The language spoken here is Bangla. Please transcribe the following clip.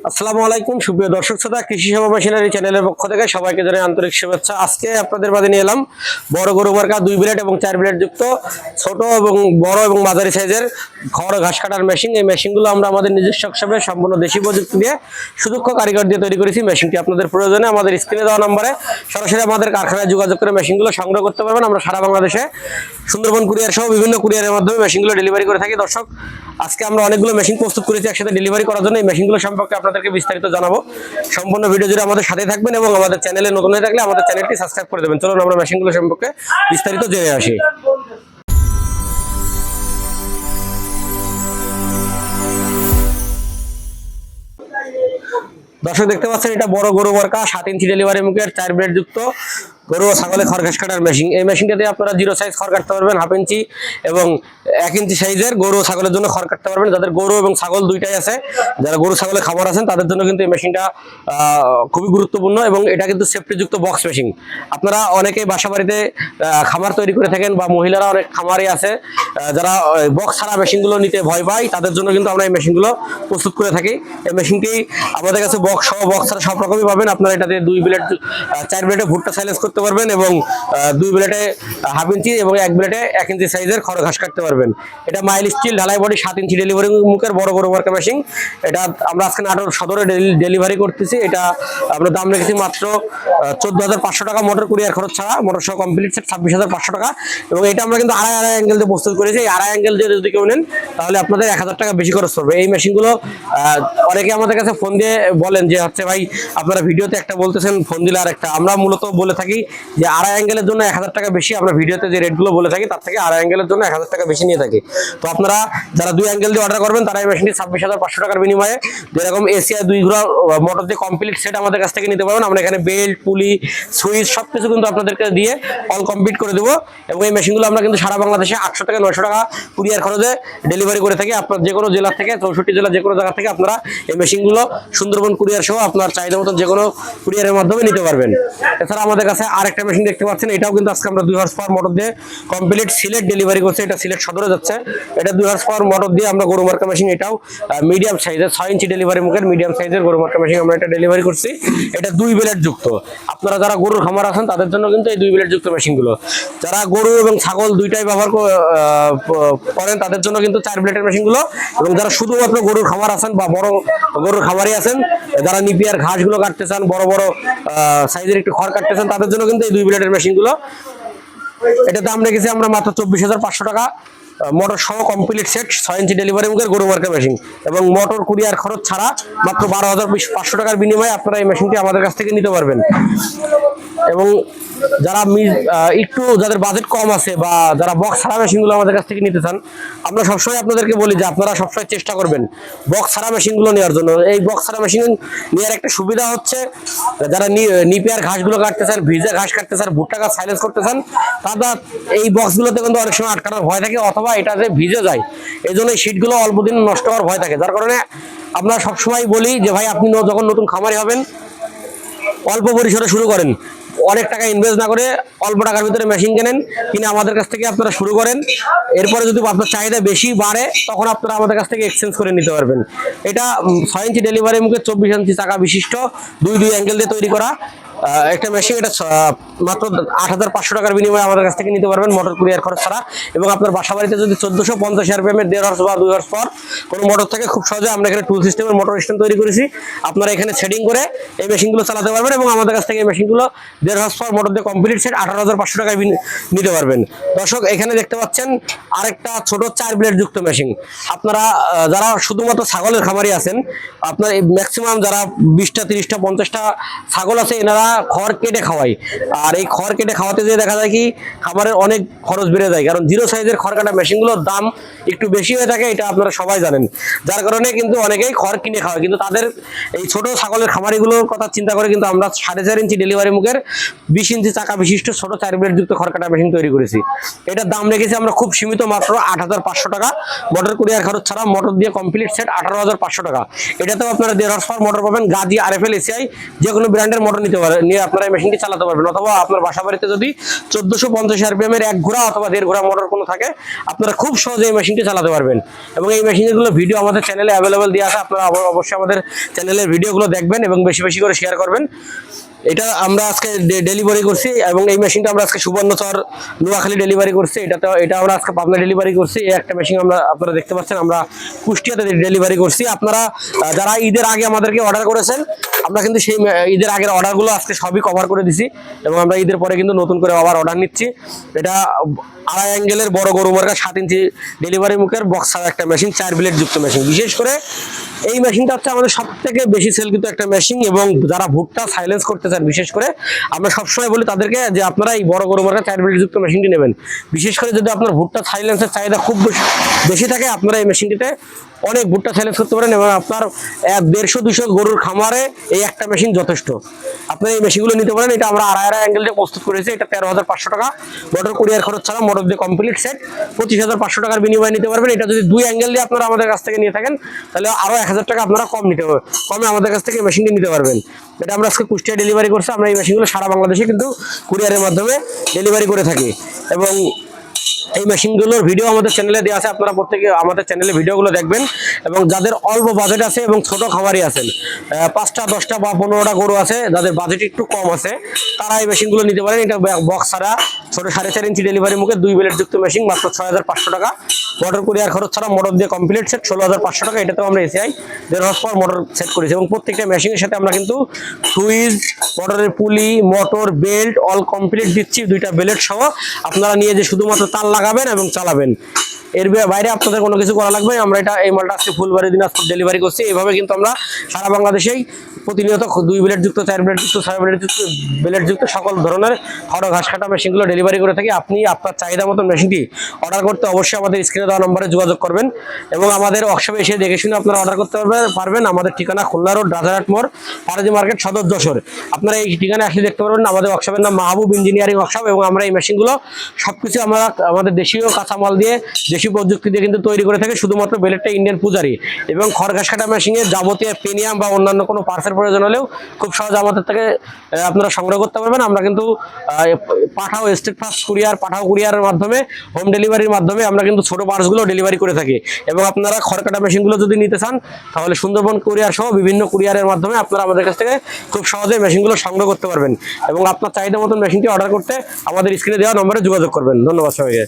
আসসালামু আলাইকুম সুপ্রিয় দর্শক শ্রোতা, কৃষি সেবা মেশিনারি চ্যানেলের পক্ষ থেকে সবাইকে জানাই আন্তরিক শুভেচ্ছা। আজকে আপনাদের মাঝে নিয়ে এলাম বড় গরু মার্কা 2 ব্লেড এবং 4 ব্লেড যুক্ত ছোট এবং বড় এবং মাঝারি সাইজের খড় ঘাস কাটার মেশিন। এই মেশিনগুলো আমরা আমাদের নিজস্ব হিসাবে সম্পূর্ণ দেশি প্রযুক্তি দিয়ে সুদক্ষ কারিগর দিয়ে তৈরি করেছি। মেশিনটি আপনাদের প্রয়োজনে আমাদের স্ক্রিনে দেওয়া নম্বরে সরাসরি আমাদের কারখানায় যোগাযোগ করে মেশিনগুলো সংগ্রহ করতে পারবেন। আমরা সারা বাংলাদেশে সুন্দরবন কুরিয়ার সহ বিভিন্ন কুরিয়ারের মাধ্যমে মেশিনগুলো ডেলিভারি করে থাকি। দর্শক, আজকে আমরা অনেকগুলো মেশিন প্রস্তুত করেছি একসাথে ডেলিভারি করার জন্য। এই মেশিনগুলো সম্পর্কে আপনাদেরকে বিস্তারিত জানাবো। সম্পূর্ণ ভিডিও জুড়ে আমাদের সাথে থাকবেন এবং আমাদের চ্যানেলে নতুন হয়ে থাকলে আমাদের চ্যানেলটি সাবস্ক্রাইব করে দেবেন। চলুন আমরা মেশিনগুলো সম্পর্কে বিস্তারিত জেনে আসি। দর্শক, দেখতে পাচ্ছেন এটা বড় গরু মার্কা 7 ইঞ্চি ডেলিভারি মুখের 4 ব্লেড যুক্ত গরু ও ছাগলের খড় ঘাস কাটার মেশিন। এই মেশিনটাতে আপনারা 0 সাইজ খড় কাটতে পারবেন, 1/2 ইঞ্চি এবং 1 ইঞ্চি সাইজের গরু ও ছাগলের জন্য খড় কাটতে পারবেন। যাদের গরু এবং ছাগল দুইটাই আছে, যারা গরু ছাগলের খামার আছেন তাদের জন্য কিন্তু এই মেশিনটা খুবই গুরুত্বপূর্ণ এবং এটা কিন্তু সেফটিযুক্ত বক্স মেশিন। আপনারা অনেকেই বাসা বাড়িতে খামার তৈরি করে থাকেন বা মহিলারা অনেক খামারই আছে যারা বক্স ছাড়া মেশিনগুলো নিতে ভয় পায়, তাদের জন্য কিন্তু আমরা এই মেশিনগুলো প্রস্তুত করে থাকি। এই মেশিনটি আমাদের কাছে বক্স সহ বক্স ছাড়া সব রকমই পাবেন। আপনারা এটাতে 2 ব্লেড 4 ব্লেডে ভুট্টা সাইলেন্স করতে পারবেন এবং 2 ব্লেডে 1/2 ইঞ্চি এবং 1 ব্লেডে 1 ইঞ্চি সাইজের খড় ঘাস কাটতে পারবেন। এটা মাইল স্টিল ঢালাই বডি 7 ইঞ্চি ডেলিভারি মুখের বড় গরু মার্কা মেশিন। এটা আমরা আজকে নাটোর সদরে ডেলিভারি করতেছি। এটা আমরা দাম রেখেছি মাত্র 14,500 টাকা মোটর কুরিয়ার খরচ ছাড়া। মোটর সহ কমপ্লিট সেট 26,500 টাকা। এবং এটা আমরা কিন্তু আড়াই অ্যাঙ্গেল দিয়ে প্রস্তুত করেছি। এই আড়াই অ্যাঙ্গেল দিয়ে যদি কেউ নেন তাহলে আপনাদের 1000 টাকা বেশি খরচ পড়বে। এই মেশিনগুলো অনেকে আমাদের কাছে ফোন দিয়ে বলেন যে হচ্ছে ভাই আপনারা ভিডিওতে একটা বলতেছেন, ফোন দিলে আর একটা। আমরা মূলত বলে থাকি যে আড়াই অ্যাঙ্গেলের জন্য 1000 টাকা বেশি। আমরা ভিডিওতে যে রেটগুলো বলে থাকি তার থেকে আড়াই অ্যাঙ্গেলের জন্য 1000 টাকা বেশি নিয়ে থাকি। তো আপনারা যারা 2 অ্যাঙ্গেল দিয়ে অর্ডার করবেন তারা এই মেশিনটি 26,500 টাকার বিনিময়ে যেরকম এসিআই 2 ঘোড়া মোটর দিয়ে কমপ্লিট সেট আমাদের কাছ থেকে নিতে পারবেন। আমরা এখানে বেল্ট, পুলি, সুইচ সবকিছু কিন্তু আপনাদেরকে দিয়ে অল কমপ্লিট করে দেবো। এবং এই মেশিনগুলো আমরা কিন্তু সারা বাংলাদেশে 800 থেকে 900 টাকা কুরিয়ার খরচে ডেলিভারি করে থাকি। আপনার যে কোনো জেলা থেকে 64 জেলা যে কোনো জায়গা থেকে আপনারা এই মেশিনগুলো সুন্দরবন কুরিয়ার সহ আপনার চাহিদা মতো যে কোনো কুরিয়ারের মাধ্যমে নিতে পারবেন। এছাড়া আমাদের কাছে আরেকটা মেশিন দেখতে পাচ্ছেন, এটাও কিন্তু আজকে আমরা 2 হর্স পাওয়ার মোটর দিয়ে কমপ্লিট সিলেট ডেলিভারি করছি। এটা সিলেট সদরে যাচ্ছে। এটা 2 হর্স পাওয়ার মোটর দিয়ে আমরা গরু মার্কা মেশিন, এটাও মিডিয়াম সাইজের 6 ইঞ্চি ডেলিভারি মুখের মিডিয়াম সাইজের গরু মার্কা মেশিন আমরা এটা ডেলিভারি করছি। এটা 2 ব্লেড যুক্ত। আপনারা যারা গরুর খামার আছেন তাদের জন্য কিন্তু এই 2 ব্লেড যুক্ত মেশিনগুলো, যারা গরু এবং ছাগল দুইটাই ব্যবহার করেন তাদের জন্য কিন্তু 4 ব্লেডের মেশিনগুলো। এবং যারা শুধুমাত্র গরুর খামার আছেন বা বড় গরুর খামারই আছেন, যারা নিপিয়ার ঘাসগুলো কাটতে চান, বড় বড় সাইজের একটু খড় কাটতে চান, তাদের জন্য কিন্তু এই 2 ব্লেডের মেশিনগুলো। এটা দাম রেখেছি আমরা মাত্র 24,500 টাকা মোটর সহ কমপ্লিট সেট 6 ইঞ্চি ডেলিভারি মুখের গরু মার্কা মেশিন। এবং মোটর কুরিয়ার খরচ ছাড়া মাত্র 12,500 টাকার বিনিময়ে আপনারা এই মেশিনটি আমাদের কাছ থেকে নিতে পারবেন। এবং যারা একটু যাদের বাজেট কম আছে বা যারা বক্স ছাড়া মেশিনগুলো আমাদের কাছ থেকে নিতে চান, আমরা সবসময় আপনাদেরকে বলি যে আপনারা সবসময় চেষ্টা করবেন বক্স ছাড়া মেশিনগুলো নেওয়ার জন্য। এই বক্স ছাড়া মেশিন নেওয়ার একটা সুবিধা হচ্ছে, যারা নিপিয়ার ঘাসগুলো কাটতে চান, ভিজা ঘাস কাটতে চান, ভুট্টা ঘাস সাইলেন্স করতে চান, তারা এই বক্সগুলোতে কিন্তু অনেক সময় আটকানোর ভয় থাকে অথবা এটা যে ভিজে যায়, এই জন্য এই শীটগুলো অল্প দিন নষ্ট হওয়ার ভয় থাকে। যার কারণে আমরা সবসময় বলি যে ভাই আপনি যখন নতুন খামারি হবেন অল্প পরিসরে শুরু করেন, অনেক টাকা ইনভেস্ট না করে অল্প টাকার ভিতরে মেশিন কেনেন, কিনে আমাদের কাছ থেকে আপনারা শুরু করেন। এরপরে যদি আপনার চাহিদা বেশি বাড়ে তখন আপনারা আমাদের কাছ থেকে এক্সচেঞ্জ করে নিতে পারবেন। এটা 6 ইঞ্চি ডেলিভারি মুখে 24 ইঞ্চি চাকা বিশিষ্ট 2 অ্যাঙ্গেল দিয়ে তৈরি করা একটা মেশিন। এটা মাত্র 8,500 টাকার বিনিময়ে আমাদের কাছ থেকে নিতে পারবেন মোটর কুরিয়ার খরচ ছাড়া। এবং আপনার বাসা বাড়িতে যদি 1450 RPM এর 1.5 হর্স বা 2 হর্স পাওয়ার কোনো মোটর থাকে, খুব সহজে আমরা এখানে টুল সিস্টেমের মোটর স্ট্যান্ড তৈরি করেছি। আপনারা এখানে সেটিং করে এই মেশিনগুলো চালাতে পারবেন এবং আমাদের কাছ থেকে এই মেশিনগুলো 1.5 হর্স পাওয়ার মোটর দিয়ে কমপ্লিট সেট 18,500 টাকায় নিতে পারবেন। দর্শক, এখানে দেখতে পাচ্ছেন আরেকটা ছোট 4 ব্লেড যুক্ত মেশিন। আপনারা যারা শুধুমাত্র ছাগলের খামারি আছেন, আপনার ম্যাক্সিমাম যারা 20টা 30টা 50টা ছাগল আছে, এনারা খড় কেটে খাওয়ায়। আর এই খড় কেটে খাওয়াতে যেয়ে দেখা যায় কি খামারের অনেক খরচ বেড়ে যায়, কারণ 0 সাইজের খড় কাটা মেশিনগুলোর দাম একটু বেশি হয়ে থাকে, এটা আপনারা সবাই জানেন। যার কারণে কিন্তু অনেকেই খড় কিনে খাওয়ায়, কিন্তু তাদের এই ছোট ছাগলের খামারিগুলোর কথা চিন্তা করে কিন্তু আমরা 4.5 ইঞ্চি ডেলিভারি মুখের 20 ইঞ্চি চাকা বিশিষ্ট ছোট 4 ব্লেড যুক্ত খড় কাটা মেশিন তৈরি করেছি। এটার দাম রেখেছি আমরা খুব সীমিত মাত্র 8,500 টাকা মোটর কুরিয়ার খরচ ছাড়া। মোটর দিয়ে কমপ্লিট সেট 18,500 টাকা। এটাতেও আপনারা 1.5 হর্স পাওয়ার মোটর পাবেন। গাজি, RFL, এসিআই যে কোনো ব্র্যান্ডের মোটর নিয়ে আপনারা এই মেশিনটি চালাতে পারবেন। অথবা আপনার বাসা বাড়িতে যদি 1450 RPM এর 1 ঘোড়া অথবা 1.5 ঘোড়া মোটর কোনো থাকে, আপনারা খুব সহজে এই মেশিনটি চালাতে পারবেন। এবং এই মেশিনগুলো ভিডিও আমাদের চ্যানেলে অ্যাভেলেবল দেওয়া আছে, আপনারা অবশ্যই আমাদের চ্যানেলের ভিডিওগুলো দেখবেন এবং বেশি বেশি করে শেয়ার করবেন। এটা আমরা আজকে ডেলিভারি করছি এবং এই মেশিনটা আমরা আজকে সুবর্ণচর নোয়াখালী ডেলিভারি করছি। এটা আমরা আজকে পাবনা ডেলিভারি করছি। এই একটা মেশিন আপনারা দেখতে পাচ্ছেন আমরা কুষ্টিয়াতে ডেলিভারি করছি। আপনারা যারা ঈদের আগে আমাদেরকে অর্ডার করেছেন, আমরা কিন্তু সেই ঈদের আগের অর্ডারগুলো আজকে সবই কভার করে দিছি এবং আমরা ঈদের পরে কিন্তু নতুন করে আবার অর্ডার নিচ্ছি। এটা 2.5 অ্যাঙ্গেলের বড় গরু মার্কা 7 ইঞ্চি ডেলিভারি মুখের বক্সার একটা মেশিন, 4 ব্লেড যুক্ত মেশিন। বিশেষ করে এই মেশিনটা হচ্ছে আমাদের সব থেকে বেশি সেল কিন্তু একটা মেশিন। এবং যারা ভুট্টা সাইলেন্স করতে চান, বিশেষ করে আমরা সবসময় বলি তাদেরকে যে আপনারা এই বড় গরু মার্কা 4 ব্লেড যুক্ত মেশিনটি নেবেন। বিশেষ করে যদি আপনার ভুট্টা সাইলেন্সের চাহিদা খুব বেশি থাকে, আপনারা এই মেশিনটিতে অনেক ভুট্টা সাইলেন্স করতে পারেন এবং আপনার 150-200 গরুর খামারে এই একটা মেশিন যথেষ্ট। আপনারা এই মেশিনগুলো নিতে পারেন। এটা আমরা 2.5 অ্যাঙ্গেল দিয়ে প্রস্তুত করেছি। এটা 13,500 টাকা, মোটর কুরিয়ার খরচ ছাড়া মোটর দিয়ে কমপ্লিট সেট 25,500 টাকার বিনিময়ে নিতে পারবেন। এটা যদি 2 অ্যাঙ্গেল দিয়ে আপনারা আমাদের কাছ থেকে নিয়ে থাকেন, তাহলে আরো 1000 টাকা আপনারা কমে আমাদের কাছ থেকে মেশিনটি নিতে পারবেন। এটা আমরা আজকে কুষ্টিয়া ডেলিভারি করছি। আমরা এই মেশিনগুলো সারা বাংলাদেশে কিন্তু কুরিয়ারের মাধ্যমে ডেলিভারি করে থাকি। এবং এই মেশিনগুলোর ভিডিও আমাদের চ্যানেলে দেওয়া আছে, আপনারা প্রত্যেকে আমাদের চ্যানেলে ভিডিওগুলো দেখবেন। এবং যাদের অল্প বাজেট আছে এবং ছোট খামারি আছেন, 5টা 10টা বা 15টা গরু আছে, যাদের বাজেট একটু কম আছে, তারা এই মেশিনগুলো নিতে পারেন। এটা বক্স ছাড়া ছোট 4.5 ইঞ্চি ডেলিভারি মুখে 2 ব্লেড যুক্ত মেশিন, মাত্র 6,500 টাকা, মোটর কুরিয়ার খরচ ছাড়া মোটর দিয়ে কমপ্লিট সেট 16,500 টাকা। এটাতেও আমরা ACI 1.5 horse power motor set করেছি। এবং প্রত্যেকটা মেশিনের সাথে আমরা কিন্তু সুইচ, মোটরের পুলি, মোটর, বেল্ট অল কমপ্লিট দিচ্ছি, 2টা বেল্ট সহ। আপনারা নিয়ে যে শুধুমাত্র তার লাগাবেন এবং চালাবেন, এর বাইরে আপনাদের কোনো কিছু করা লাগবে। আমরা এই মালটা আজকে ফুলবাড়ি দিনাজপুর ডেলিভারি করছি। এইভাবে কিন্তু আমরা সারা বাংলাদেশেই প্রতিনিয়ত 2 ব্লেড যুক্ত, 4 ব্লেড যুক্ত, 6 ব্লেড যুক্ত, ব্লেড যুক্ত সকল ধরনের খড় ঘাস কাটা মেশিনগুলো ডেলিভারি করে থাকি। আপনি আপনার চাহিদা মতো মেশিনটি অর্ডার করতে অবশ্যই আমাদের স্ক্রিনে দেওয়া নম্বরে যোগাযোগ করবেন এবং আমাদের ওয়ার্কশপে এসে দেখে শুনে আপনারা অর্ডার করতে পারবেন। আমাদের ঠিকানা খুলনা রোড, রাজারহাট মোড়, পারাজি মার্কেট, সদর যশোর। আপনারা এই ঠিকানায় আসলে দেখতে পারবেন। আমাদের ওয়ার্কশপের নাম মাহবুব ইঞ্জিনিয়ারিং ওয়ার্কশপ। এবং আমরা এই মেশিনগুলো সবকিছু আমরা আমাদের দেশীয় কাঁচামাল দিয়ে, দেশীয় প্রযুক্তি দিয়ে কিন্তু তৈরি করে থাকি। শুধুমাত্র বেলেটটা ইন্ডিয়ান পূজারি। এবং খড় ঘাস কাটা মেশিনের যাবতীয় প্রিমিয়াম বা অন্যান্য কোনো পার্সের প্রয়োজন হলেও খুব সহজে আমাদের থেকে আপনারা সংগ্রহ করতে পারবেন। আমরা কিন্তু পাঠাও স্টেট ফাস্ট কুরিয়ার, পাঠাও কুরিয়ারের মাধ্যমে, হোম ডেলিভারির মাধ্যমে আমরা কিন্তু ছোট পার্টসগুলো ডেলিভারি করে থাকি। এবং আপনারা খড় কাটা মেশিনগুলো যদি নিতে চান, তাহলে সুন্দরবন কুরিয়ার সহ বিভিন্ন কুরিয়ারের মাধ্যমে আপনারা আমাদের কাছ থেকে খুব সহজে মেশিনগুলো সংগ্রহ করতে পারবেন। এবং আপনার চাহিদা মতন মেশিনটি অর্ডার করতে আমাদের স্ক্রিনে দেওয়া নম্বরে যোগাযোগ করবেন। ধন্যবাদ সবাইকে।